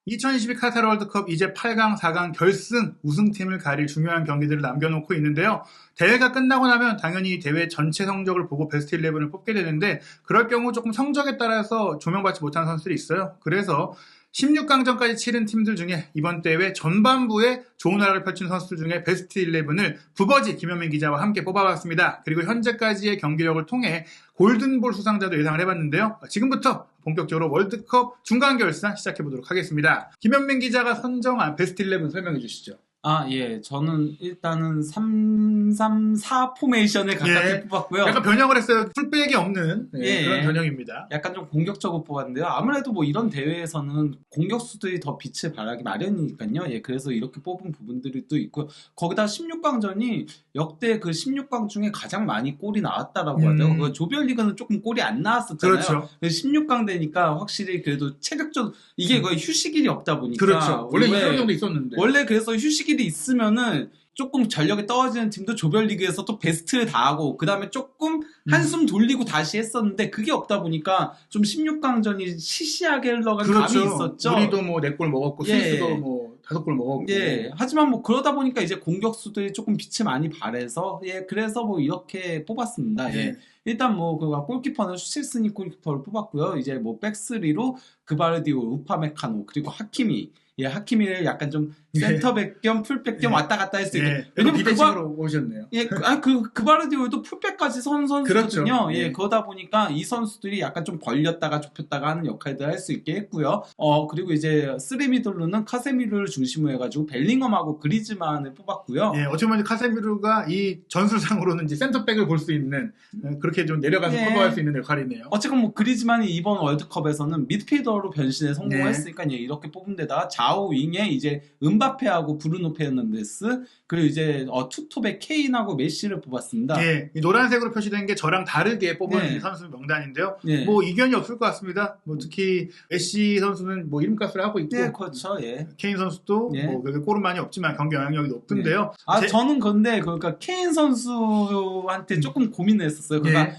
2022 카타르 월드컵 이제 8강, 4강 결승 우승팀을 가릴 중요한 경기들을 남겨놓고 있는데요. 대회가 끝나고 나면 당연히 대회 전체 성적을 보고 베스트 11을 뽑게 되는데 그럴 경우 조금 성적에 따라서 조명받지 못한 선수들이 있어요. 그래서 16강전까지 치른 팀들 중에 이번 대회 전반부에 좋은 활약을 펼친 선수들 중에 베스트 11을 부버지 김현민 기자와 함께 뽑아봤습니다. 그리고 현재까지의 경기력을 통해 골든볼 수상자도 예상을 해봤는데요. 지금부터 본격적으로 월드컵 중간결산 시작해보도록 하겠습니다. 김현민 기자가 선정한 베스트 11 설명해 주시죠. 예. 저는 일단은 3-3-4 포메이션을 가깝게 뽑았고요. 약간 변형을 했어요. 풀백이 없는 그런 변형입니다. 약간 좀 공격적으로 뽑았는데요. 아무래도 뭐 이런 대회에서는 공격수들이 더 빛을 발하기 마련이니까요. 그래서 이렇게 뽑은 부분들이 또 있고요. 거기다 16강전이 역대 그 16강 중에 가장 많이 골이 나왔다라고 하죠. 그 조별리그는 조금 골이 안 나왔었잖아요. 그렇죠. 16강 되니까 확실히 그래도 체력적 이게 거의 휴식일이 없다 보니까 그렇죠. 원래 이런 정도 있었는데 원래 그래서 휴식일이 있으면은 조금 전력이 떨어지는 팀도 조별리그에서 또 베스트를 다하고 그 다음에 조금 한숨 돌리고 다시 했었는데 그게 없다 보니까 좀 16강전이 시시하게 흘러간 감이 있었죠. 우리도 뭐 4골 먹었고 스위스도 뭐 5골 먹었고 하지만 뭐 그러다 보니까 이제 공격수들이 조금 빛을 많이 발해서 그래서 뭐 이렇게 뽑았습니다. 일단 뭐 그 골키퍼는 슈체스니 골키퍼를 뽑았고요. 이제 뭐 백스리로 그바르디오, 우파메카노 그리고 하키미 하키미를 약간 좀 센터백 겸 풀백 겸 왔다 갔다 할 수 있게. 왜냐면 비대칭으로 오셨네요. 그바르디오도 풀백까지 선 선수거든요. 그렇죠. 그러다 보니까 이 선수들이 약간 좀 벌렸다가 좁혔다가 하는 역할들을 할 수 있게 했고요. 그리고 이제 쓰리미들로는 카세미르를 중심으로 해가지고 벨링엄하고 그리즈만을 뽑았고요. 어찌 보면 카세미르가 이 전술상으로는 이제 센터백을 볼 수 있는 그렇게 좀 내려가서 커버할 수 있는 역할이네요. 어쨌건 뭐 그리즈만이 이번 월드컵에서는 미드필더로 변신에 성공했으니까 이렇게 뽑은 데다가 좌우 윙에 이제 은바페하고 브루노 페르난데스 그리고 이제 투톱에 케인하고 메시를 뽑았습니다. 이 노란색으로 표시된 게 저랑 다르게 뽑은 선수 명단인데요. 뭐 이견이 없을 것 같습니다. 뭐 특히 메시 선수는 뭐 이름값을 하고 있고, 그렇죠. 케인 선수도 뭐 골은 많이 없지만 경기 영향력이 높은데요. 저는 근데 그러니까 케인 선수한테 조금 고민을 했었어요. 그러니까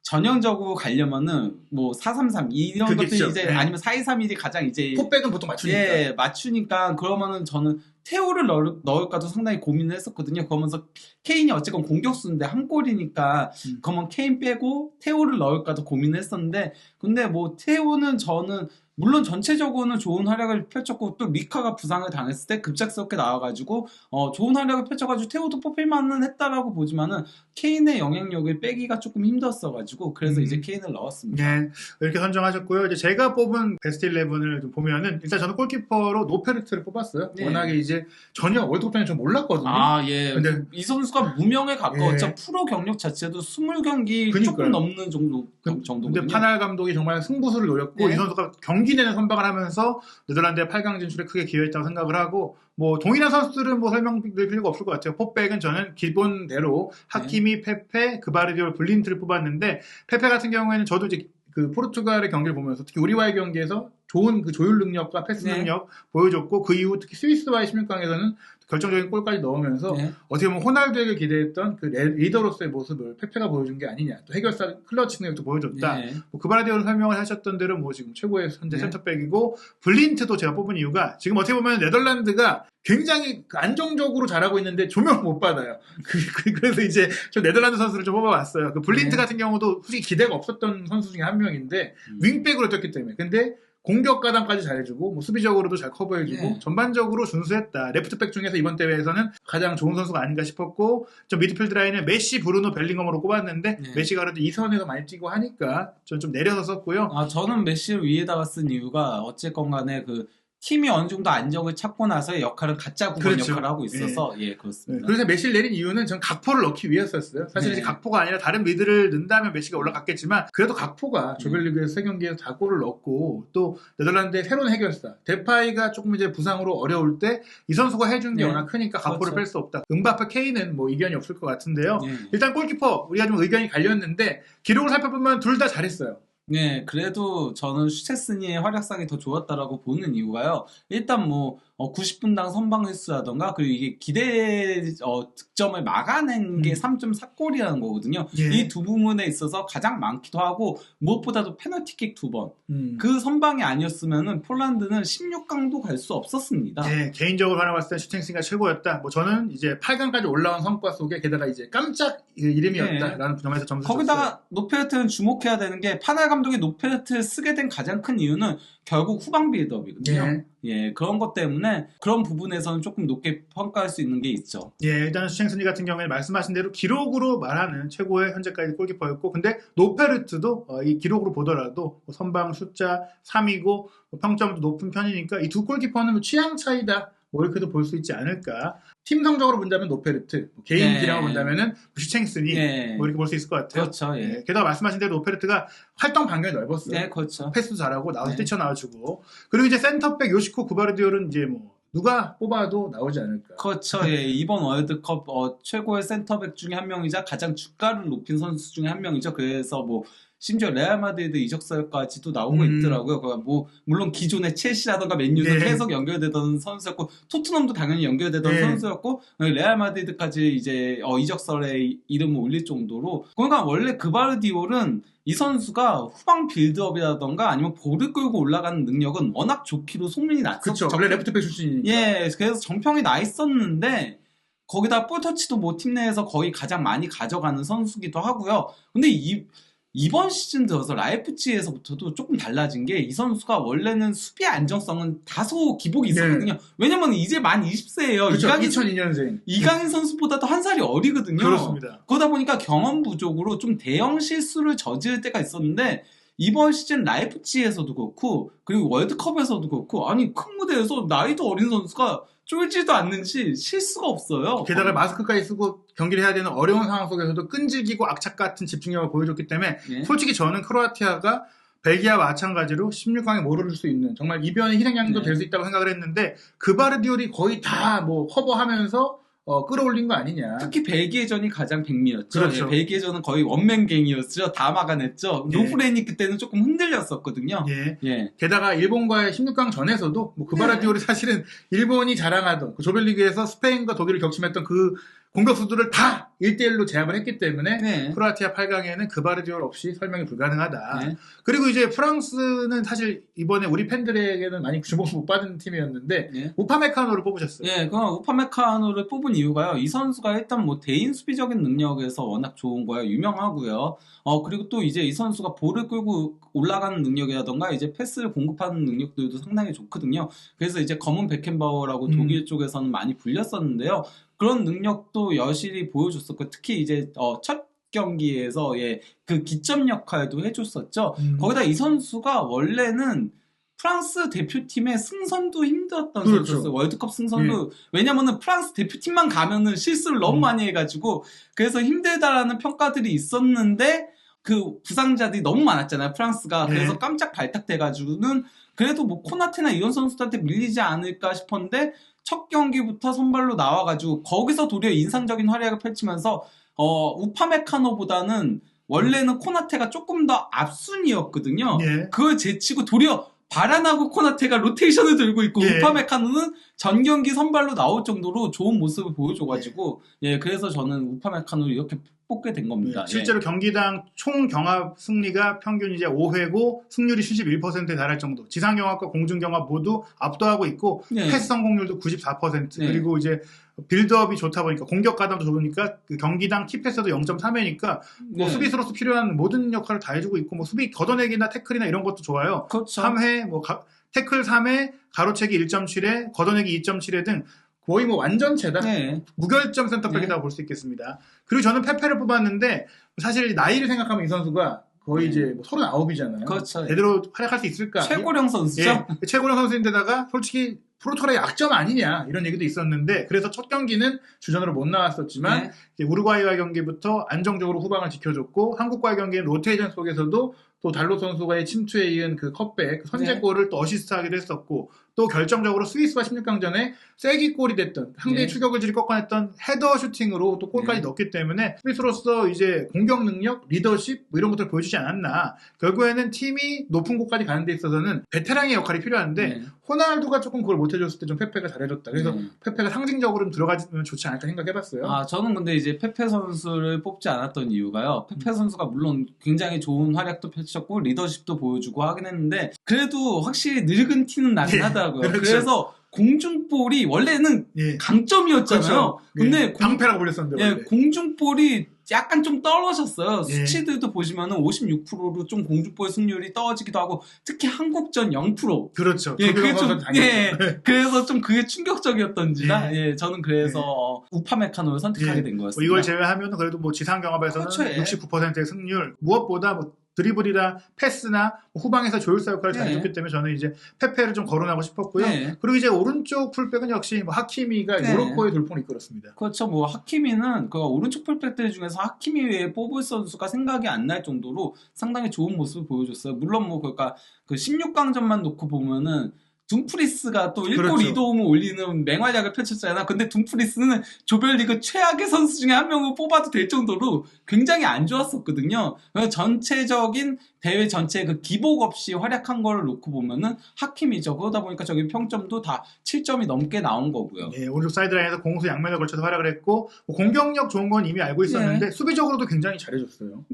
전형적으로 가려면은 뭐 4-3-3 이런 것들이 이제 아니면 4-2-3-1이 가장 이제 포백은 보통 맞추니까 맞추니까 그러면은 저는 테오를 넣을까도 상당히 고민을 했었거든요. 그러면서 케인이 어쨌건 공격수인데 한 골이니까 그러면 케인 빼고 테오를 넣을까도 고민을 했었는데 근데 뭐 테오는 저는 물론 전체적으로는 좋은 활약을 펼쳤고 또 리카가 부상을 당했을 때 급작스럽게 나와가지고 좋은 활약을 펼쳐가지고 테오도 뽑힐만은 했다라고 보지만은 케인의 영향력을 빼기가 조금 힘들었어가지고 그래서 이제 케인을 넣었습니다. 이렇게 선정하셨고요. 이제 제가 뽑은 베스트 11을 좀 보면은 일단 저는 골키퍼로 노페르트를 뽑았어요. 워낙에 이제 전혀 월드컵 전에 좀 몰랐거든요. 근데 이 선수가 무명에 가까웠죠. 프로 경력 자체도 20경기 조금 넘는 정도거든요. 근데 파날 감독이 정말 승부수를 노렸고 이 선수가 경기 내내 선방을 하면서 네덜란드의 8강 진출에 크게 기여했다고 생각을 하고 뭐 동일한 선수들은 뭐 설명드릴 필요가 없을 것 같아요. 포백은 저는 기본대로 하키미, 페페, 그바르디올, 블린트를 뽑았는데 페페 같은 경우에는 저도 이제 그 포르투갈의 경기를 보면서 특히 우리와의 경기에서 좋은 그 조율 능력과 패스 능력 보여줬고 그 이후 특히 스위스와의 16강에서는 결정적인 골까지 넣으면서 어떻게 보면 호날두에게 기대했던 그 리더로서의 모습을 페페가 보여준 게 아니냐. 또 해결사 클러치 능력도 보여줬다. 뭐 그바르디올 설명을 하셨던 대로 뭐 지금 최고의 현재 센터백이고 블린트도 제가 뽑은 이유가 지금 어떻게 보면 네덜란드가 굉장히 안정적으로 잘하고 있는데 조명을 못 받아요. 그래서 이제 저 네덜란드 선수를 좀 뽑아봤어요. 그 블린트 같은 경우도 솔직히 기대가 없었던 선수 중에 한 명인데 윙백으로 뛰었기 때문에 근데 공격 가담까지 잘해주고 뭐 수비적으로도 잘 커버해주고 전반적으로 준수했다. 레프트백 중에서 이번 대회에서는 가장 좋은 선수가 아닌가 싶었고 저 미드필드 라인은 메시, 브루노, 벨링엄으로 꼽았는데 메시가 그래도 2선에서 많이 뛰고 하니까 저는 좀 내려서 썼고요. 저는 메시를 위에다가 쓴 이유가 어쨌건 간에 그 팀이 어느 정도 안정을 찾고 나서의 역할은 가짜 9번 역할을 하고 있어서 그렇습니다. 그래서 메시를 내린 이유는 전 각포를 넣기 위해서였어요. 사실 이제 각포가 아니라 다른 미드를 넣는다면 메시가 올라갔겠지만 그래도 각포가 조별리그에서 3경기에서 다 골을 넣었고 또 네덜란드의 새로운 해결사 데파이가 조금 이제 부상으로 어려울 때 이 선수가 해준 게 워낙 크니까 각포를 뺄 수 없다. 은바페, 케인은 뭐 이견이 없을 것 같은데요. 일단 골키퍼 우리가 좀 의견이 갈렸는데 기록을 살펴보면 둘 다 잘했어요. 그래도 저는 슈체스니의 활약상이 더 좋았다라고 보는 이유가요. 일단 뭐 90분당 선방 횟수라던가 그리고 이게 기대 득점을 막아낸 게 3.4골이라는 거거든요. 예. 이 두 부분에 있어서 가장 많기도 하고 무엇보다도 페널티킥 2번. 그 선방이 아니었으면은 폴란드는 16강도 갈 수 없었습니다. 예, 개인적으로 바라봤을 때 슈팅스가 최고였다. 뭐 저는 이제 8강까지 올라온 성과 속에 게다가 이제 깜짝 이름이었다라는 점에서 점수 거기다가 줬어요. 노페르트는 주목해야 되는 게 파날 감독이 노페르트를 쓰게 된 가장 큰 이유는 결국 후방 빌드업이거든요. 예, 그런 것 때문에 그런 부분에서는 조금 높게 평가할 수 있는 게 있죠. 예, 일단 슈팅스니 같은 경우에 말씀하신 대로 기록으로 말하는 최고의 현재까지 골키퍼였고, 근데 노페르트도 이 기록으로 보더라도 선방 숫자 3위고 평점도 높은 편이니까 이 두 골키퍼는 취향 차이다. 뭐 이렇게도 볼 수 있지 않을까. 팀 성적으로 본다면 노페르트, 개인 기량으로 본다면은 슈팅스니 뭐 이렇게 볼 수 있을 것 같아요. 그렇죠. 예. 예, 게다가 말씀하신 대로 노페르트가 활동 반경이 넓었어요. 네, 그렇죠. 패스도 잘하고 나와서 뛰쳐나와주고, 그리고 이제 센터백 요시코 구바르디올은 이제 뭐 누가 뽑아도 나오지 않을까. 그렇죠. 예. 이번 월드컵 최고의 센터백 중에 한 명이자 가장 주가를 높인 선수 중에 한 명이죠. 그래서 뭐 심지어 레알 마드리드 이적설까지도 나오고 있더라고요. 뭐 물론 기존의 첼시라던가 맨유도 계속 연결되던 선수였고 토트넘도 당연히 연결되던 선수였고 레알 마드리드까지 이제 이적설에 이름을 올릴 정도로. 그러니까 원래 그바르디올은 이 선수가 후방 빌드업이라던가 아니면 볼을 끌고 올라가는 능력은 워낙 좋기로 소문이 났었죠. 그렇죠. 원래 레프트백 출신이니까. 예, 그래서 정평이 나 있었는데 거기다 볼터치도 뭐 팀 내에서 거의 가장 많이 가져가는 선수기도 하고요. 근데 이번 시즌 들어서 라이프치히에서부터도 조금 달라진 게 이 선수가 원래는 수비 안정성은 다소 기복이 있었거든요. 왜냐면 이제 만 20세예요. 그렇죠. 2002년생. 이강인 선수보다도 한 살이 어리거든요. 그렇습니다. 그러다 보니까 경험 부족으로 좀 대형 실수를 저지를 때가 있었는데 이번 시즌 라이프치히에서도 그렇고 그리고 월드컵에서도 그렇고 아니 큰 무대에서 나이도 어린 선수가 쫄지도 않는지 실수가 없어요. 게다가 마스크까지 쓰고 경기를 해야 되는 어려운 상황 속에서도 끈질기고 악착 같은 집중력을 보여줬기 때문에 솔직히 저는 크로아티아가 벨기아와 마찬가지로 16강에 못 오를 수 있는 정말 이변의 희생양도 될 수 있다고 생각을 했는데 그바르디올이 거의 다 뭐 커버하면서 끌어올린 거 아니냐. 특히 벨기에전이 가장 백미였죠. 그렇죠. 예, 벨기에전은 거의 원맨갱이었죠. 다 막아냈죠. 노프렌이 그때는 조금 흔들렸었거든요. 예. 게다가 일본과의 16강 전에서도 뭐 그바르디올이 사실은 일본이 자랑하던 그 조별리그에서 스페인과 독일을 격침했던 그 공격수들을 다 1대1로 제압을 했기 때문에 크로아티아 8강에는 그바르디올 없이 설명이 불가능하다. 그리고 이제 프랑스는 사실 이번에 우리 팬들에게는 많이 주목을 못 받은 팀이었는데 우파메카노를 뽑으셨어요. 예, 그 우파메카노를 뽑은 이유가요. 이 선수가 일단 뭐 대인 수비적인 능력에서 워낙 좋은 거예요. 유명하고요. 그리고 또 이제 이 선수가 볼을 끌고 올라가는 능력이라던가 이제 패스를 공급하는 능력들도 상당히 좋거든요. 그래서 이제 검은 베켄바워라고 독일 쪽에서는 많이 불렸었는데요. 그런 능력도 여실히 보여줬었고 특히 이제 첫 경기에서 그 기점 역할도 해줬었죠. 거기다 이 선수가 원래는 프랑스 대표팀의 승선도 힘들었던 선수였어요. 월드컵 승선도. 왜냐면은 프랑스 대표팀만 가면은 실수를 너무 많이 해가지고 그래서 힘들다라는 평가들이 있었는데 그 부상자들이 너무 많았잖아요. 프랑스가. 그래서 깜짝 발탁돼가지고는 그래도 뭐 코나테나 이런 선수들한테 밀리지 않을까 싶었는데 첫 경기부터 선발로 나와가지고 거기서 도리어 인상적인 활약을 펼치면서 우파메카노보다는 원래는 코나테가 조금 더 앞순이었거든요. 그걸 제치고 도리어 바란하고 코나테가 로테이션을 들고 있고 우파메카노는 전 경기 선발로 나올 정도로 좋은 모습을 보여줘가지고 그래서 저는 우파메카노를 이렇게 뽑게 된 겁니다. 실제로 경기당 총 경합 승리가 평균 이제 5회고 승률이 71%에 달할 정도. 지상 경합과 공중 경합 모두 압도하고 있고 패스 성공률도 94%. 그리고 이제 빌드업이 좋다 보니까 공격 가담도 좋으니까 그 경기당 키패스도 0.3회니까 뭐 수비수로서 필요한 모든 역할을 다 해주고 있고 뭐 수비 걷어내기나 태클이나 이런 것도 좋아요. 그렇죠. 3회 뭐 태클 3회 가로채기 1.7회 거둬내기 2.7회 등 거의 뭐 완전체다. 무결점 센터백이라고 볼 수 있겠습니다. 그리고 저는 페페를 뽑았는데 사실 나이를 생각하면 이 선수가 거의 이제 뭐 39이잖아요. 그렇죠. 제대로 활약할 수 있을까? 최고령 선수죠. 최고령 선수인데다가 솔직히 포르투갈의 약점 아니냐 이런 얘기도 있었는데 그래서 첫 경기는 주전으로 못 나왔었지만 이제 우루과이와 경기부터 안정적으로 후방을 지켜줬고 한국과의 경기는 로테이션 속에서도 또 달로 선수가의 침투에 이은 그 컵백, 선제골을 또 어시스트하기도 했었고, 또 결정적으로 스위스와 16강전에 쐐기골이 됐던 상대의 추격을 꺾어냈던 헤더 슈팅으로 또 골까지 넣었기 때문에 스위스로서 이제 공격 능력, 리더십 뭐 이런 것들을 보여주지 않았나. 결국에는 팀이 높은 곳까지 가는 데 있어서는 베테랑의 역할이 필요한데 호날두가 조금 그걸 못해줬을 때 좀 페페가 잘해줬다. 그래서 페페가 상징적으로 좀 들어가면 좋지 않을까 생각해봤어요. 저는 근데 이제 페페 선수를 뽑지 않았던 이유가요. 페페 선수가 물론 굉장히 좋은 활약도 펼쳤고 리더십도 보여주고 하긴 했는데 그래도 확실히 늙은 티는 나긴 하더라고요. 그렇죠. 그래서 공중볼이 원래는 강점이었잖아요. 그렇죠. 근데 방패라고 불렸었는데 원래. 공중볼이 약간 좀 떨어졌어요. 수치들도 보시면은 56%로 좀 공중볼 승률이 떨어지기도 하고 특히 한국전 0%. 그렇죠. 그게 좀 그래서 좀 그게 충격적이었던지라 저는 그래서 우파메카노를 선택하게 된 거였습니다. 이걸 제외하면 그래도 뭐 지상 경합에서는 그렇죠, 69%의 승률, 무엇보다 뭐 드리블이나 패스나 후방에서 조율사 역할을 잘해줬기 때문에 저는 이제 페페를 좀 거론하고 싶었고요. 그리고 이제 오른쪽 풀백은 역시 뭐 하키미가 모로코의 돌풍을 이끌었습니다. 그렇죠. 뭐 하키미는 그 오른쪽 풀백들 중에서 하키미 외에 뽑을 선수가 생각이 안 날 정도로 상당히 좋은 모습을 보여줬어요. 물론 뭐 그러니까 그 16강전만 놓고 보면은 둠프리스가 또 1골 2도움을 올리는 맹활약을 펼쳤잖아. 근데 둠프리스는 조별리그 최악의 선수 중에 한 명을 뽑아도 될 정도로 굉장히 안 좋았었거든요. 그래서 전체적인 대회 전체에 그 기복 없이 활약한 거를 놓고 보면은 하킴이죠. 그러다 보니까 저기 평점도 다 7점이 넘게 나온 거고요. 오른쪽 사이드라인에서 공수 양면에 걸쳐서 활약을 했고 공격력 좋은 건 이미 알고 있었는데 수비적으로도 굉장히 잘해줬어요.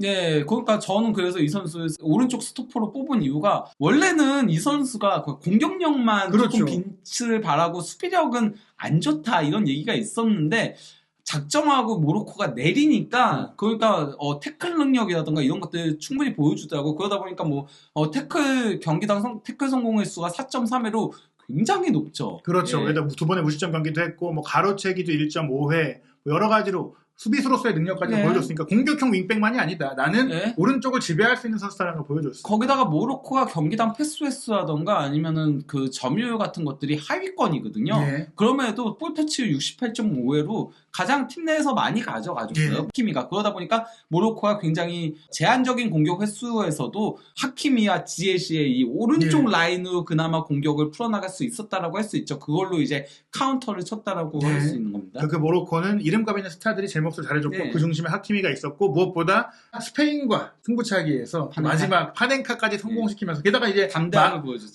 그러니까 저는 그래서 이 선수 오른쪽 스토퍼로 뽑은 이유가 원래는 이 선수가 공격력만 조금 빛을 발하고 수비력은 안 좋다 이런 얘기가 있었는데 작정하고 모로코가 내리니까 그러니까 태클 능력이라든가 이런 것들 충분히 보여주더라고. 그러다 보니까 뭐 태클 경기당 태클 성공 횟수가 4.3회로 굉장히 높죠. 그렇죠. 그래도 두 번의 무실점 경기도 했고 뭐 가로채기도 1.5회 여러 가지로 수비수로서의 능력까지 보여줬으니까 공격형 윙백만이 아니다. 나는 오른쪽을 지배할 수 있는 선수라는 걸 보여줬어. 거기다가 모로코가 경기당 패스 횟수라던가 아니면은 그 점유율 같은 것들이 하위권이거든요. 그럼에도 볼 터치율 68.5회로 가장 팀 내에서 많이 가져가줬어요. 하키미가. 그러다 보니까 모로코가 굉장히 제한적인 공격 횟수에서도 하키미와 지에시의 이 오른쪽 라인으로 그나마 공격을 풀어나갈 수 있었다라고 할 수 있죠. 그걸로 이제 카운터를 쳤다라고 할 수 있는 겁니다. 그 모로코는 이름값 있는 스타들이 제 몫을 잘해줬고 그 중심에 하키미가 있었고 무엇보다 스페인과 승부차기에서 마지막 파넨카까지 성공시키면서 게다가 이제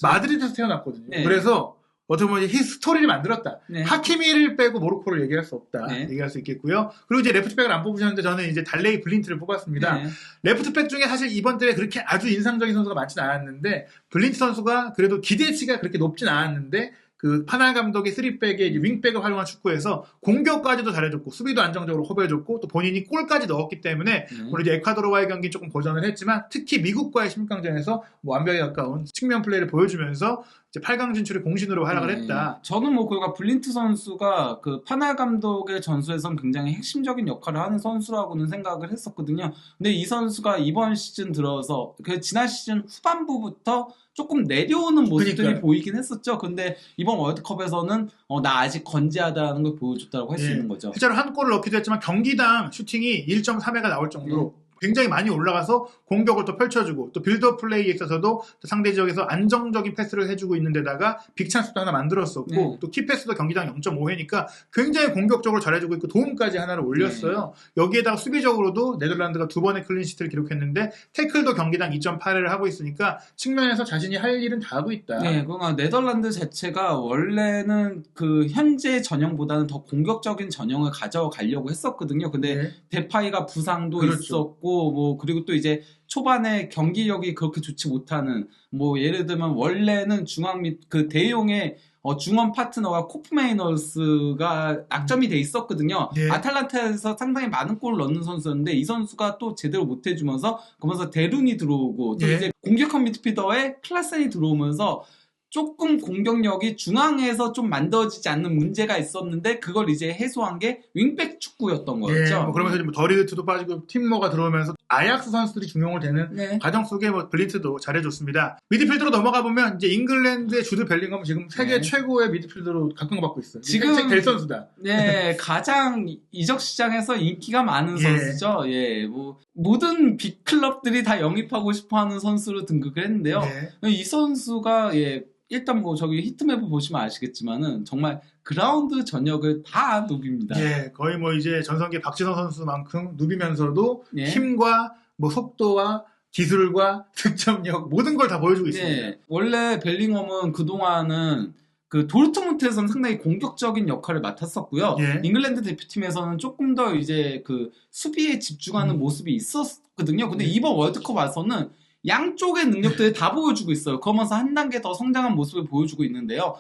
마드리드에서 태어났거든요. 그래서 어떻게 보면 히스토리를 만들었다. 하키미를 빼고 모로코를 얘기할 수 없다. 얘기할 수 있겠고요. 그리고 이제 레프트백을 안 뽑으셨는데 저는 이제 달레이 블린트를 뽑았습니다. 레프트백 중에 사실 이번 대회 그렇게 아주 인상적인 선수가 많진 않았는데 블린트 선수가 그래도 기대치가 그렇게 높진 않았는데 그 파날 감독이 3백의 윙백을 활용한 축구에서 공격까지도 잘해줬고 수비도 안정적으로 커버해줬고 또 본인이 골까지 넣었기 때문에 물론 이제 에콰도르와의 경기 조금 고전을 했지만 특히 미국과의 16강전에서 뭐 완벽에 가까운 측면 플레이를 보여주면서 이제 8강 진출의 공신으로 활약을 했다. 저는 뭐 그러니까 블린트 선수가 그 파날 감독의 전술에선 굉장히 핵심적인 역할을 하는 선수라고는 생각을 했었거든요. 근데 이 선수가 이번 시즌 들어서 그 지난 시즌 후반부부터 조금 내려오는 모습들이 보이긴 했었죠. 근데 이번 월드컵에서는 나 아직 건재하다는 걸 보여줬다고 할 수 있는 거죠. 실제로 한 골을 넣기도 했지만 경기당 슈팅이 1.3회가 나올 정도로 굉장히 많이 올라가서 공격을 또 펼쳐주고 또 빌드업 플레이에 있어서도 상대 지역에서 안정적인 패스를 해주고 있는 데다가 빅찬스도 하나 만들었었고 또 키패스도 경기당 0.5회니까 굉장히 공격적으로 잘해주고 있고 도움까지 하나를 올렸어요. 여기에다가 수비적으로도 네덜란드가 두 번의 클린시트를 기록했는데 태클도 경기당 2.8회를 하고 있으니까 측면에서 자신이 할 일은 다 하고 있다. 그러니까 네덜란드 자체가 원래는 그 현재 전형보다는 더 공격적인 전형을 가져가려고 했었거든요. 근데 데파이가 부상도 있었고 뭐 그리고 또 이제 초반에 경기력이 그렇게 좋지 못하는 뭐 예를 들면 원래는 중앙 및 그 대용의 중원 파트너가 코프메이너스가 악점이 돼 있었거든요. 아탈란타에서 상당히 많은 골을 넣는 선수였는데 이 선수가 또 제대로 못 해주면서 그러면서 데룬이 들어오고 또 이제 공격형 미드필더에 클라센이 들어오면서 조금 공격력이 중앙에서 좀 만들어지지 않는 문제가 있었는데 그걸 이제 해소한 게 윙백 축구였던 거였죠. 그러면서 뭐 더리그트도 빠지고 팀머가 들어오면서 아약스 선수들이 중용을 되는 네. 과정 속에 뭐 블린트도 잘해줬습니다. 미드필더로 넘어가 보면 이제 잉글랜드의 주드 벨링엄은 지금 세계 네. 최고의 미드필더로 각광받고 있어요. 지금 될 선수다. 네, 가장 이적 시장에서 인기가 많은 예. 선수죠. 예, 뭐 모든 빅 클럽들이 다 영입하고 싶어하는 선수로 등극을 했는데요. 네. 이 선수가 예, 일단 뭐 저기 히트맵을 보시면 아시겠지만은 정말 그라운드 전역을 다 누빕니다. 예, 거의 뭐 이제 전성기 박지성 선수만큼 누비면서도 예. 힘과 뭐 속도와 기술과 득점력 모든 걸 다 보여주고 있습니다. 네, 원래 벨링엄은 그동안은 그 도르트문트에서는 상당히 공격적인 역할을 맡았었고요. 예. 잉글랜드 대표팀에서는 조금 더 이제 그 수비에 집중하는 모습이 있었거든요. 근데 네. 이번 월드컵 와서는 양쪽의 능력들을 다 보여주고 있어요. 그러면서 한 단계 더 성장한 모습을 보여주고 있는데요.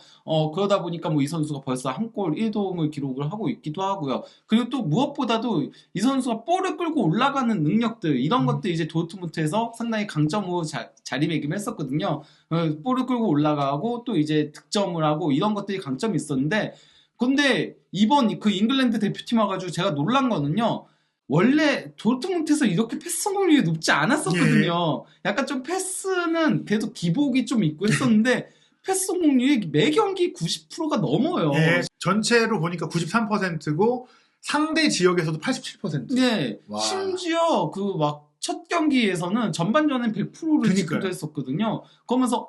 그러다 보니까 뭐 이 선수가 벌써 한 골 1도움을 기록을 하고 있기도 하고요. 그리고 또 무엇보다도 이 선수가 볼을 끌고 올라가는 능력들 이런 것들 이제 도르트문트에서 상당히 강점으로 자리매김했었거든요. 볼을 끌고 올라가고 또 이제 득점을 하고 이런 것들이 강점이 있었는데 근데 이번 그 잉글랜드 대표팀 와가지고 제가 놀란 거는요. 원래 도르트문트에서 이렇게 패스 성공률이 높지 않았었거든요. 약간 좀 패스는 계속 기복이 좀 있고 했었는데 패스 성공률이 매 경기 90%가 넘어요. 예, 전체로 보니까 93%고 상대 지역에서도 87%. 네, 와. 심지어 그 막 첫 경기에서는 전반전엔 100%를 그러니까요. 지키도 했었거든요. 그러면서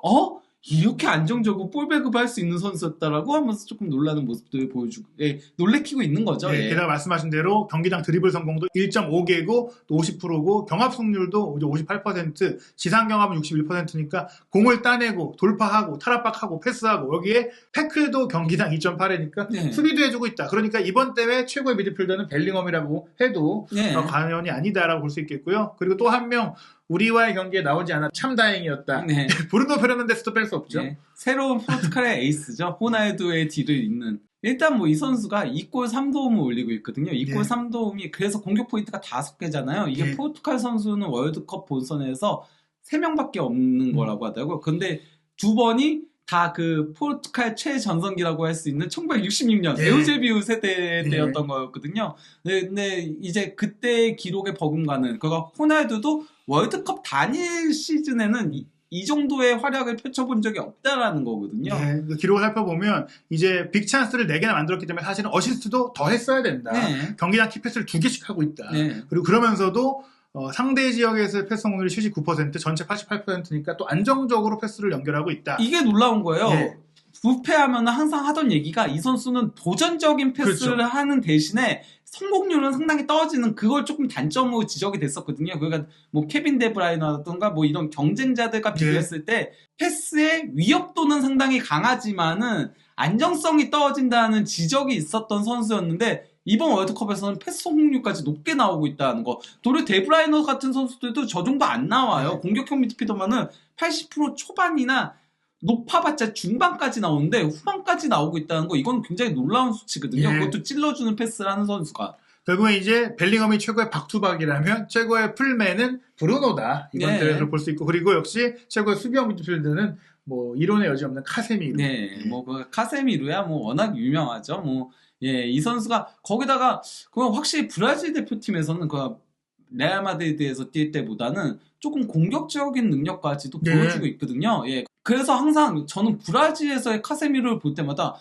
이렇게 안정적으로 볼 배급할 수 있는 선수였다라고 하면서 조금 놀라는 모습들을 보여주고 놀래키고 있는 거죠. 예, 게다가 말씀하신 대로 경기당 드리블 성공도 1.5개고 또 50%고 경합 승률도 이제 58%, 지상 경합은 61%니까 공을 따내고 돌파하고 탈압박하고 패스하고 여기에 태클도 경기당 2.8회니까 네. 수비도 해주고 있다. 그러니까 이번 대회 최고의 미드필더는 벨링엄이라고 해도 네. 과연이 아니다라고 볼 수 있겠고요. 그리고 또 한 명 우리와의 경기에 나오지 않아 참 다행이었다. 네. 브루노 페르난데스도 뺄 수 없죠. 네. 새로운 포르투갈의 에이스죠. 호날두의 뒤를 잇는. 일단 뭐 이 선수가 2골 3도움을 올리고 있거든요. 2골 예. 3도움이 그래서 공격 포인트가 5개잖아요. 이게 예. 포르투갈 선수는 월드컵 본선에서 3명밖에 없는 거라고 하더라고요. 근데 두 번이 다 그 포르투갈 최전성기라고 할 수 있는 1966년 예. 에우제비우 세대 때였던 거였거든요. 네, 근데 이제 그때의 기록에 버금가는 그러니까 호날두도 월드컵 단일 시즌에는 이 정도의 활약을 펼쳐본 적이 없다라는 거거든요. 예, 그 기록을 살펴보면 이제 빅 찬스를 4개나 만들었기 때문에 사실은 어시스트도 더 했어야 된다. 네. 경기당 키패스를 2개씩 하고 있다. 네. 그리고 그러면서도 상대 지역에서의 패스 성공률이 79%, 전체 88%니까 또 안정적으로 패스를 연결하고 있다. 이게 놀라운 거예요. 예. 부패하면 항상 하던 얘기가 이 선수는 도전적인 패스를 그렇죠. 하는 대신에 성공률은 상당히 떨어지는 그걸 조금 단점으로 지적이 됐었거든요. 그러니까 뭐 케빈 데브라이너라든가 뭐 이런 경쟁자들과 비교했을 때 패스의 위협도는 상당히 강하지만은 안정성이 떨어진다는 지적이 있었던 선수였는데 이번 월드컵에서는 패스 성공률까지 높게 나오고 있다는 거. 도리어 데브라이너 같은 선수들도 저 정도 안 나와요. 네. 공격형 미드필더만은 80% 초반이나 높아봤자 중반까지 나오는데 후반까지 나오고 있다는 거 이건 굉장히 놀라운 수치거든요. 예. 그것도 찔러주는 패스를 하는 선수가. 결국에 이제 벨링엄이 최고의 박투박이라면 최고의 풀맨은 브루노다. 이번 네. 대회에서 볼 수 있고 그리고 역시 최고의 수비형 미드필더는 뭐 이론의 여지 없는 카세미루. 네, 뭐 그 카세미루야 뭐 워낙 유명하죠. 뭐 예, 이 선수가 거기다가 그건 확실히 브라질 대표팀에서는 그 레알 마드리드에서 뛸 때보다는 조금 공격적인 능력까지도 네. 보여주고 있거든요. 예. 그래서 항상 저는 브라질에서의 카세미루를 볼 때마다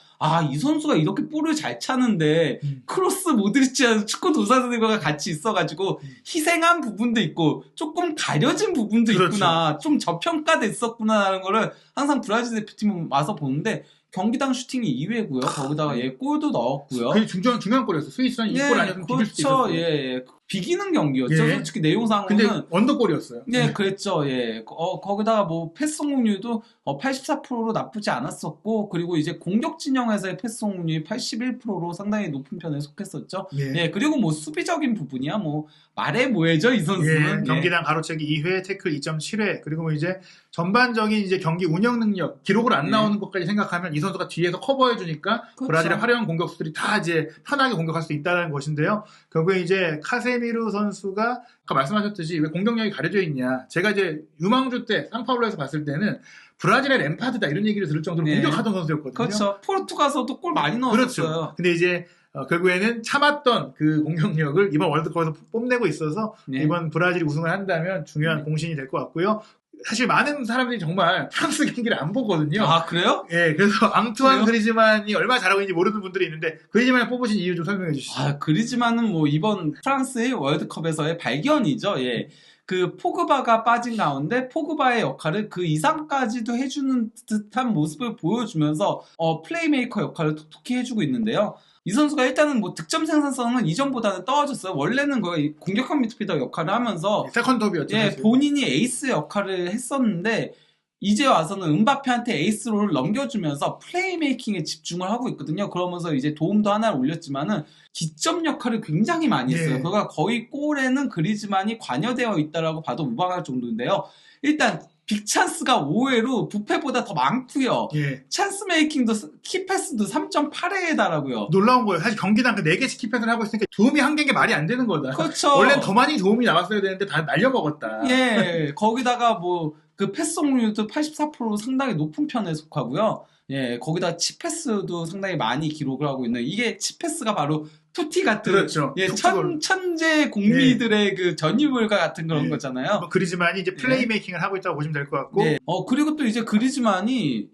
이 선수가 이렇게 볼을 잘 차는데 크로스 모드리치 축구 도사들과 같이 있어가지고 희생한 부분도 있고 조금 가려진 부분도 그렇죠. 있구나. 좀 저평가됐었구나라는 거를 항상 브라질 대표팀 와서 보는데 경기당 슈팅이 2회고요. 거기다가 골도 넣었고요. 그게 중요한 골이었어. 스위스는 이 골 아니었으면 비길 수도 그렇죠. 있었어요. 예. 비기는 경기였죠. 예. 솔직히 내용상으로는. 근데 언더골이었어요. 네, 그랬죠. 예. 거기다가 뭐 패스 성공률도 84%로 나쁘지 않았었고, 그리고 이제 공격 진영에서의 패스 성공률이 81%로 상당히 높은 편에 속했었죠. 예. 예. 그리고 뭐 수비적인 부분이야 뭐 말해 뭐해죠 이 선수는. 예, 경기당 가로채기 2회, 태클 2.7회, 그리고 뭐 이제 전반적인 이제 경기 운영 능력, 기록으로 안 예. 나오는 것까지 생각하면 이 선수가 뒤에서 커버해주니까 그렇죠. 브라질의 화려한 공격수들이 다 이제 편하게 공격할 수 있다는 것인데요. 결국에 이제 카세미루 선수가 아까 말씀하셨듯이 왜 공격력이 가려져 있냐. 제가 이제 유망주 때 상파울로에서 봤을 때는 브라질의 램파드다 이런 얘기를 들을 정도로 네. 공격하던 선수였거든요. 그렇죠. 포르투갈에서도 골 많이 넣었어요. 그렇죠. 근데 이제 결국에는 참았던 그 공격력을 이번 월드컵에서 뽐내고 있어서 네. 이번 브라질이 우승을 한다면 중요한 공신이 될 것 같고요. 사실 많은 사람들이 정말 프랑스 경기를 안 보거든요. 아, 그래요? 예, 그래서 앙투안 그래요? 그리즈만이 얼마나 잘하고 있는지 모르는 분들이 있는데 그리즈만을 뽑으신 이유 좀 설명해 주시죠. 아, 그리즈만은 뭐 이번 프랑스의 월드컵에서의 발견이죠. 예. 그 포그바가 빠진 가운데 포그바의 역할을 그 이상까지도 해주는 듯한 모습을 보여주면서 플레이메이커 역할을 톡톡히 해주고 있는데요. 이 선수가 일단은 뭐 득점 생산성은 이전보다는 떨어졌어요. 원래는 거의 공격형 미드필더 역할을 하면서 세컨톱이었죠. 예, 사실. 본인이 에이스 역할을 했었는데 이제 와서는 음바페한테 에이스롤을 넘겨주면서 플레이메이킹에 집중을 하고 있거든요. 그러면서 이제 도움도 하나를 올렸지만은 기점 역할을 굉장히 많이 했어요. 예. 그러니까 거의 골에는 그리즈만이 관여되어 있다라고 봐도 무방할 정도인데요. 일단 빅찬스가 5회로 부페보다 더 많고요. 예. 찬스 메이킹도 키패스도 3.8회에 달하고요. 놀라운 거예요. 사실 경기당 그 4개씩 키패스를 하고 있으니까 도움이 한 개인 게 말이 안 되는 거다. 그렇죠. 원래는 더 많이 도움이 나왔어야 되는데 다 날려먹었다. 예, 거기다가 뭐 그 패스 성공률도 84% 상당히 높은 편에 속하고요. 예, 거기다 치패스도 상당히 많이 기록을 하고 있는 이게 치패스가 바로 투티 같은 그렇죠. 예, 툭툭을. 천재 공미들의 그 전유물과 같은 그런 예. 거잖아요. 뭐 그리즈만이 이제 플레이메이킹을 하고 있다고 보시면 될 것 같고 네. 그리고 또 이제 그리즈만이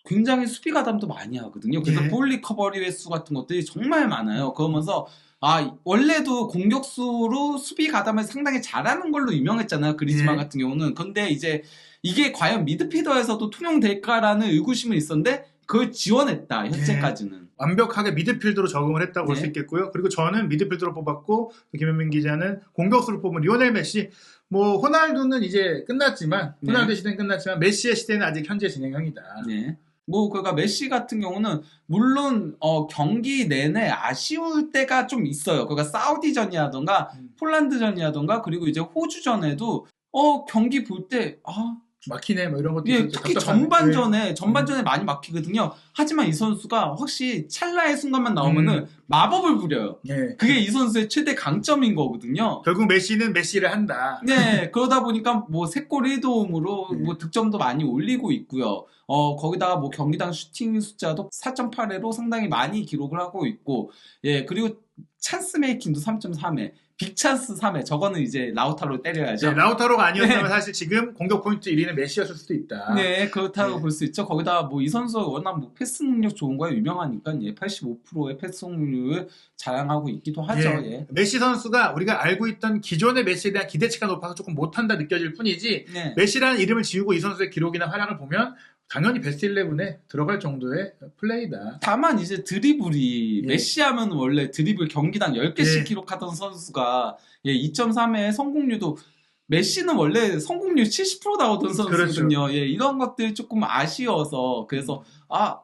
굉장히 수비 가담도 많이 하거든요. 그래서 예. 볼 리커버리 횟수 같은 것들이 정말 많아요. 그러면서 원래도 공격수로 수비 가담을 상당히 잘하는 걸로 유명했잖아요. 그리즈만 예. 같은 경우는. 근데 이제 이게 과연 미드필더에서도 통용될까라는 의구심은 있었는데 그걸 지원했다. 현재까지는. 완벽하게 미드필더로 적응을 했다고 볼 수 네. 있겠고요. 그리고 저는 미드필더로 뽑았고 김현민 기자는 공격수로 뽑은 리오넬 메시. 뭐 호날두는 이제 끝났지만 네. 호날두 시대는 끝났지만 메시의 시대는 아직 현재 진행형이다. 네. 뭐 그러니까 메시 같은 경우는 물론 경기 내내 아쉬울 때가 좀 있어요. 그러니까 사우디전이라던가 폴란드전이라던가 그리고 이제 호주전에도 경기 볼 때 막히네 뭐 이런 것도 예, 있었죠. 특히 답답하네. 전반전에 많이 막히거든요. 하지만 이 선수가 확실히 찰나의 순간만 나오면은 마법을 부려요. 예. 그게 이 선수의 최대 강점인 거거든요. 결국 메시는 메시를 한다. 네, 그러다 보니까 뭐 3골 1도움으로 뭐 득점도 많이 올리고 있고요. 거기다가 뭐 경기당 슈팅 숫자도 4.8회로 상당히 많이 기록을 하고 있고, 예, 그리고 찬스 메이킹도 3.3회, 빅찬스 3회, 저거는 이제 라우타로 때려야죠. 네, 라우타로가 아니었다면 네. 사실 지금 공격 포인트 1위는 메시였을 수도 있다. 네, 그렇다고 네. 볼 수 있죠. 거기다가 뭐 이 선수 워낙 뭐 패스 능력 좋은 거에 유명하니까 85%의 패스 성공률을 자랑하고 있기도 하죠. 예. 메시 선수가 우리가 알고 있던 기존의 메시에 대한 기대치가 높아서 조금 못한다 느껴질 뿐이지 네. 메시라는 이름을 지우고 이 선수의 기록이나 활약을 보면 당연히 베스트 11에 들어갈 정도의 플레이다. 다만 이제 드리블이 예. 메시 하면 원래 드리블 경기당 10개씩 예. 기록하던 선수가 2.3회 성공률도 메시는 원래 성공률 70% 나오던 선수거든요. 예, 이런 것들이 조금 아쉬워서 그래서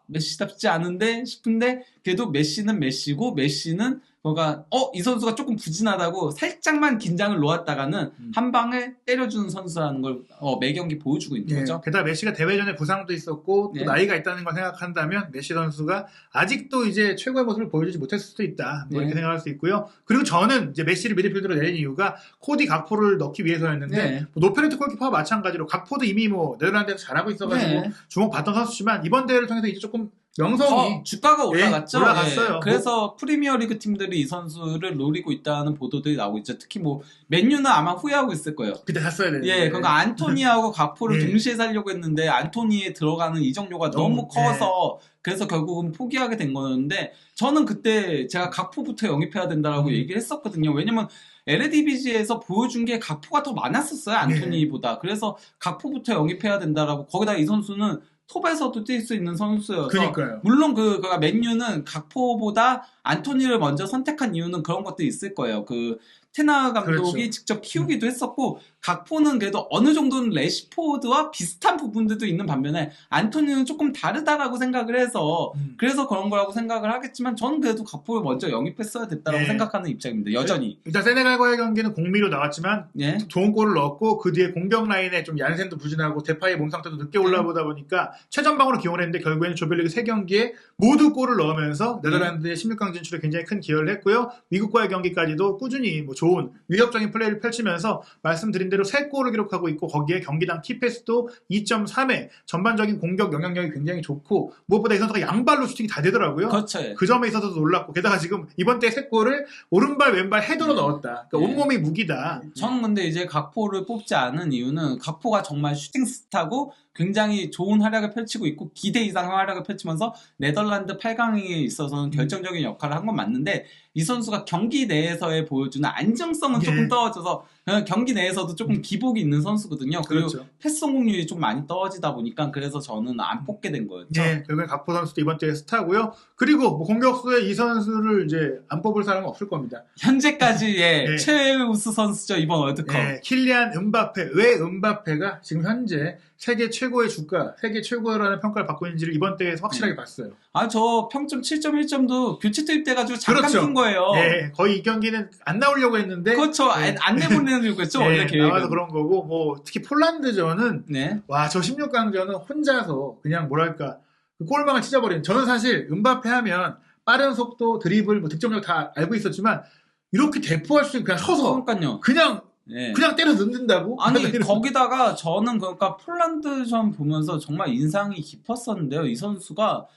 메시답지 않은데 싶은데 그래도 메시는 메시고 메시는 그러니까 이 선수가 조금 부진하다고 살짝만 긴장을 놓았다가는 한 방에 때려주는 선수라는 걸 매 경기 보여주고 있는 거죠. 게다가 메시가 대회전에 부상도 있었고 또 네. 나이가 있다는 걸 생각한다면 메시 선수가 아직도 이제 최고의 모습을 보여주지 못했을 수도 있다. 뭐 네. 이렇게 생각할 수 있고요. 그리고 저는 이제 메시를 미드필더로 내린 이유가 코디 각포를 넣기 위해서였는데 네. 뭐 노페르트 골키퍼와 마찬가지로 각포도 이미 뭐 네덜란드에서 잘하고 있어가지고 네. 주목받던 선수지만 이번 대회를 통해서 이제 조금 명성이 주가가 올라갔죠. 올라갔어요. 예. 그래서 프리미어리그 팀들이 이 선수를 노리고 있다는 보도들이 나오고 있죠. 특히 뭐 맨유는 아마 후회하고 있을 거예요. 그때 샀어야 되는데. 예, 그러니까 안토니하고 가포를 예. 동시에 살려고 했는데 안토니에 들어가는 이적료가 너무 커서 그래서 결국은 포기하게 된 거였는데 저는 그때 제가 각포부터 영입해야 된다라고 얘기를 했었거든요. 왜냐면 LADBG에서 보여준 게 각포가 더 많았었어요. 안토니보다. 그래서 각포부터 영입해야 된다라고 거기다 이 선수는 톱에서도 뛸 수 있는 선수여서 그러니까요. 물론 그러니까 맨유는 각포보다 안토니를 먼저 선택한 이유는 그런 것들이 있을 거예요. 그 테나 감독이 그렇죠. 직접 키우기도 했었고 각포는 그래도 어느 정도는 레시포드와 비슷한 부분들도 있는 반면에 안토니는 조금 다르다라고 생각을 해서 그래서 그런 거라고 생각을 하겠지만 저는 그래도 각포를 먼저 영입했어야 됐다라고 네. 생각하는 입장입니다. 여전히. 일단 세네갈과의 경기는 공미로 나왔지만 예. 좋은 골을 넣었고 그 뒤에 공격 라인에 좀 얀센도 부진하고 데파이의 몸 상태도 늦게 올라보다 보니까 최전방으로 기용을 했는데 결국에는 조별리그 3경기에 모두 골을 넣으면서 네덜란드의 16강 진출에 굉장히 큰 기여를 했고요. 미국과의 경기까지도 꾸준히 뭐 좋은 위협적인 플레이를 펼치면서 말씀드린 대로 3골을 기록하고 있고 거기에 경기당 키패스도 2.3회 전반적인 공격 영향력이 굉장히 좋고 무엇보다 이 선수가 양발로 슈팅이 다 되더라고요. 그렇죠. 그 점에 있어서도 놀랐고 게다가 지금 이번 때 3골을 오른발 왼발 헤더로 넣었다. 그러니까 온몸이 무기다. 저는 근데 이제 각포를 뽑지 않은 이유는 각포가 정말 슈팅 스타고 굉장히 좋은 활약을 펼치고 있고 기대 이상의 활약을 펼치면서 네덜란드 8강에 있어서는 결정적인 역할을 한 건 맞는데 이 선수가 경기 내에서의 보여주는 안정성은 조금 떨어져서 경기 내에서도 조금 기복이 있는 선수거든요. 그리고 그렇죠. 패스 성공률이 좀 많이 떨어지다 보니까 그래서 저는 안 뽑게 된 거였죠. 네, 결국엔 각포 선수도 이번 주에 스타고요. 그리고 뭐 공격수에 이 선수를 이제 안 뽑을 사람은 없을 겁니다. 현재까지의 네. 최우수 선수죠, 이번 월드컵. 네, 킬리안 음바페. 왜 음바페가 지금 현재 세계 최고의 주가, 세계 최고라는 평가를 받고 있는지를 이번 대회에서 확실하게 봤어요. 저 평점 7.1점도 교체 투입돼가지고 잠깐 그렇죠. 뛴 거예요. 네, 거의 이 경기는 안 나오려고 했는데. 그렇죠. 네. 안 내보내려고 했죠, 원래 계획은. 나와서 그런 거고, 뭐, 특히 폴란드전은, 네. 와, 저 16강전은 혼자서 그냥 뭐랄까, 그 골망을 찢어버리는. 저는 사실 음바페 하면 빠른 속도, 드리블, 뭐 득점력 다 알고 있었지만, 이렇게 대포할 수 있는 그냥 서서, 그러니까요. 그냥 네. 때려 넣는다고? 아니, 거기다가 저는 그러니까 폴란드전 보면서 정말 인상이 깊었었는데요. 이 선수가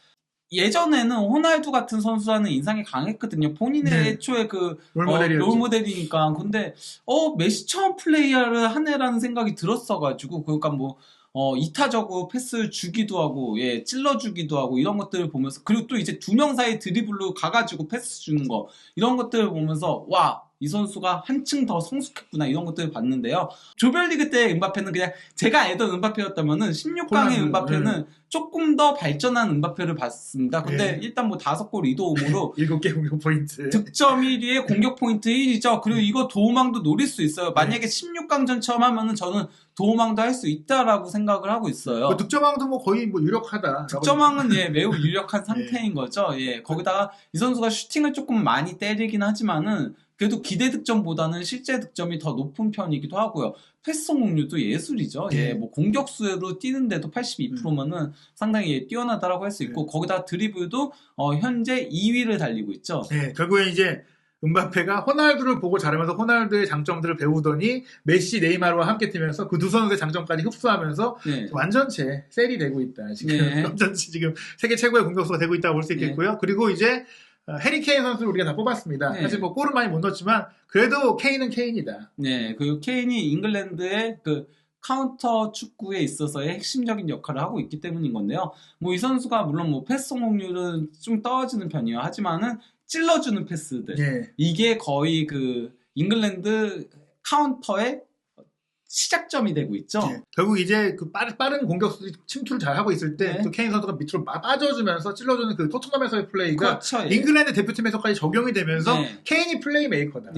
예전에는 호날두 같은 선수라는 인상이 강했거든요. 본인의 네. 애초에 그 롤모델이었죠. 근데 메시처럼 플레이를 하네라는 생각이 들었어가지고 그러니까 뭐 이타적으로 패스 주기도 하고 찔러주기도 하고 이런 것들을 보면서 그리고 또 이제 두 명 사이 드리블로 가가지고 패스 주는 거 이런 것들을 보면서 와, 이 선수가 한층 더 성숙했구나 이런 것들을 봤는데요. 조별리그 때 음바페는 그냥 제가 알던 음바페였다면은 16강의 음바페는 조금 더 발전한 음바페를 봤습니다. 근데 일단 뭐 5골 2도움으로 7개 공격 포인트. 득점 1위에 공격 포인트 1위죠. 그리고 이거 도움왕도 노릴 수 있어요. 만약에 16강전처럼 하면은 저는 도움왕도 할 수 있다라고 생각을 하고 있어요. 뭐 득점왕도 뭐 거의 뭐 유력하다. 득점왕은 매우 유력한 상태인 거죠. 거기다가 이 선수가 슈팅을 조금 많이 때리긴 하지만은 그래도 기대 득점보다는 실제 득점이 더 높은 편이기도 하고요. 패스 성공률도 예술이죠. 뭐 공격수로 뛰는데도 82%면은 상당히 뛰어나다라고 할 수 있고 거기다 드리블도 현재 2위를 달리고 있죠. 네, 결국에 이제 음바페가 호날두를 보고 자라면서 호날두의 장점들을 배우더니 메시, 네이마르와 함께 뛰면서 그 두 선수의 장점까지 흡수하면서 완전체 셀이 되고 있다. 지금 완전체 지금 세계 최고의 공격수가 되고 있다고 볼 수 있겠고요. 그리고 이제 해리 케인 선수를 우리가 다 뽑았습니다. 사실 뭐 골은 많이 못 넣었지만 그래도 케인은 케인이다. 네, 그리고 케인이 잉글랜드의 그 카운터 축구에 있어서의 핵심적인 역할을 하고 있기 때문인 건데요. 뭐 이 선수가 물론 뭐 패스 성공률은 좀 떨어지는 편이에요. 하지만은 찔러주는 패스들 이게 거의 그 잉글랜드 카운터의 시작점이 되고 있죠. 결국 이제 그 빠른 공격수들이 침투를 잘 하고 있을 때 또 케인 선수가 밑으로 빠져주면서 찔러주는 그 토트넘에서의 플레이가 잉글랜드 대표팀에서까지 적용이 되면서 케인이 플레이 메이커다.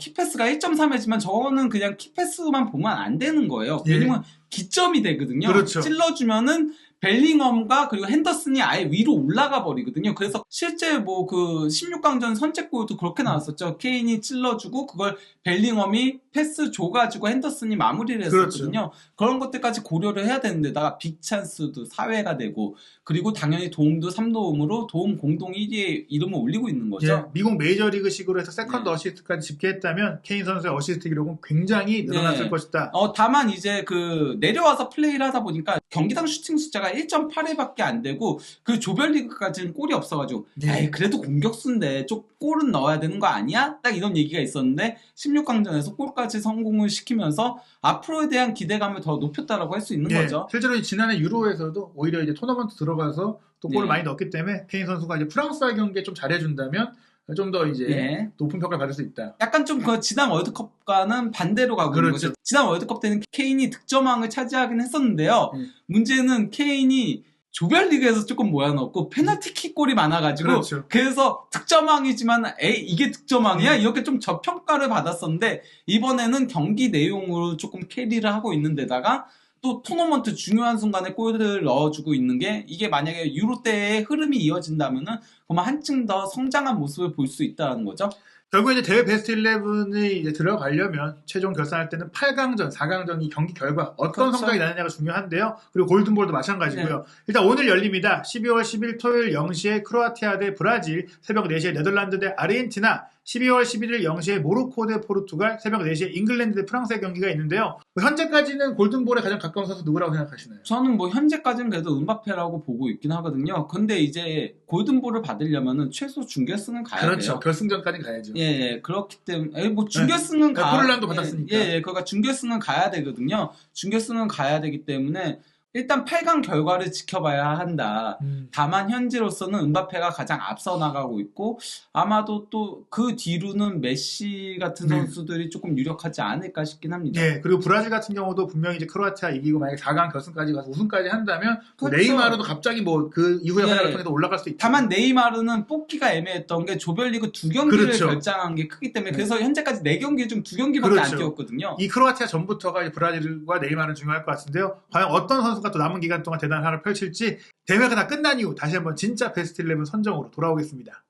키패스가 1.3회지만 저거는 그냥 키패스만 보면 안 되는 거예요. 왜냐면 기점이 되거든요. 그렇죠. 찔러주면은 벨링엄과 그리고 핸더슨이 아예 위로 올라가 버리거든요. 그래서 실제 뭐 그 16강전 선제골도 그렇게 나왔었죠. 케인이 찔러주고 그걸 벨링엄이 패스 줘가지고 핸더슨이 마무리를 했었거든요. 그렇죠. 그런 것들까지 고려를 해야 되는데다가 빅찬스도 4회가 되고 그리고 당연히 도움도 3도움으로 도움 공동 1위에 이름을 올리고 있는 거죠. 미국 메이저리그식으로 해서 세컨드 어시스트까지 집계했다면 케인 선수의 어시스트 기록은 굉장히 늘어났을 것이다. 다만 이제 그 내려와서 플레이를 하다 보니까 경기당 슈팅 숫자가 1.8회밖에 안 되고 그 조별리그까지는 골이 없어가지고 에이 그래도 공격수인데 좀 골은 넣어야 되는 거 아니야? 딱 이런 얘기가 있었는데 16강전에서 골까지 성공을 시키면서 앞으로에 대한 기대감을 더 높였다라고 할 수 있는 거죠. 실제로 지난해 유로에서도 오히려 이제 토너먼트 들어가서 또 골을 많이 넣었기 때문에 케인 선수가 이제 프랑스와 경기에 좀 잘해준다면 좀 더 이제 높은 평가를 받을 수 있다. 약간 좀 그 지난 월드컵과는 반대로 가고 있는 거죠. 지난 월드컵 때는 케인이 득점왕을 차지하긴 했었는데요. 문제는 케인이 조별리그에서 조금 모아넣고 페널티킥 골이 많아가지고 그래서 득점왕이지만 이게 득점왕이야? 이렇게 좀 저평가를 받았었는데 이번에는 경기 내용으로 조금 캐리를 하고 있는 데다가 또 토너먼트 중요한 순간에 골을 넣어주고 있는 게 이게 만약에 유로 때의 흐름이 이어진다면은 그러면 한층 더 성장한 모습을 볼 수 있다는 거죠. 결국 이제 대회 베스트 11이 이제 들어가려면 최종 결산할 때는 8강전, 4강전 이 경기 결과 어떤 성적이 나느냐가 중요한데요. 그리고 골든볼도 마찬가지고요. 일단 오늘 열립니다. 12월 10일 토요일 0시에 크로아티아 대 브라질, 새벽 4시에 네덜란드 대 아르헨티나, 12월 11일 0시에 모로코 대 포르투갈, 새벽 4시에 잉글랜드 대 프랑스의 경기가 있는데요. 현재까지는 골든볼에 가장 가까운 선수 누구라고 생각하시나요? 저는 뭐 현재까지는 그래도 은바페라고 보고 있긴 하거든요. 근데 이제 골든볼을 받으려면은 최소 준결승은 가야 그렇죠. 돼요. 결승전까지 가야죠. 예, 그렇기 때문에 뭐 준결승은 네. 포르란도 받았으니까. 그러니까 준결승은 가야 되거든요. 준결승은 가야 되기 때문에 일단 8강 결과를 지켜봐야 한다. 다만 현재로서는 은바페가 가장 앞서 나가고 있고 아마도 또 그 뒤로는 메시 같은 선수들이 조금 유력하지 않을까 싶긴 합니다. 예, 그리고 브라질 같은 경우도 분명히 이제 크로아티아 이기고 만약에 4강 결승까지 가서 우승까지 한다면 그렇죠. 네이마르도 갑자기 뭐 그 이후의 활약을 통해서 올라갈 수 있죠. 다만 네이마르는 뽑기가 애매했던 게 조별리그 2경기를 그렇죠. 결장한 게 크기 때문에 그래서 현재까지 4경기 중 2경기밖에 안 뛰었거든요. 이 크로아티아 전부터가 브라질과 네이마르는 중요할 것 같은데요. 과연 어떤 선수가 또 남은 기간 동안 대단한 활약을 펼칠지 대회가 다 끝난 이후 다시 한번 진짜 베스트 11 선정으로 돌아오겠습니다.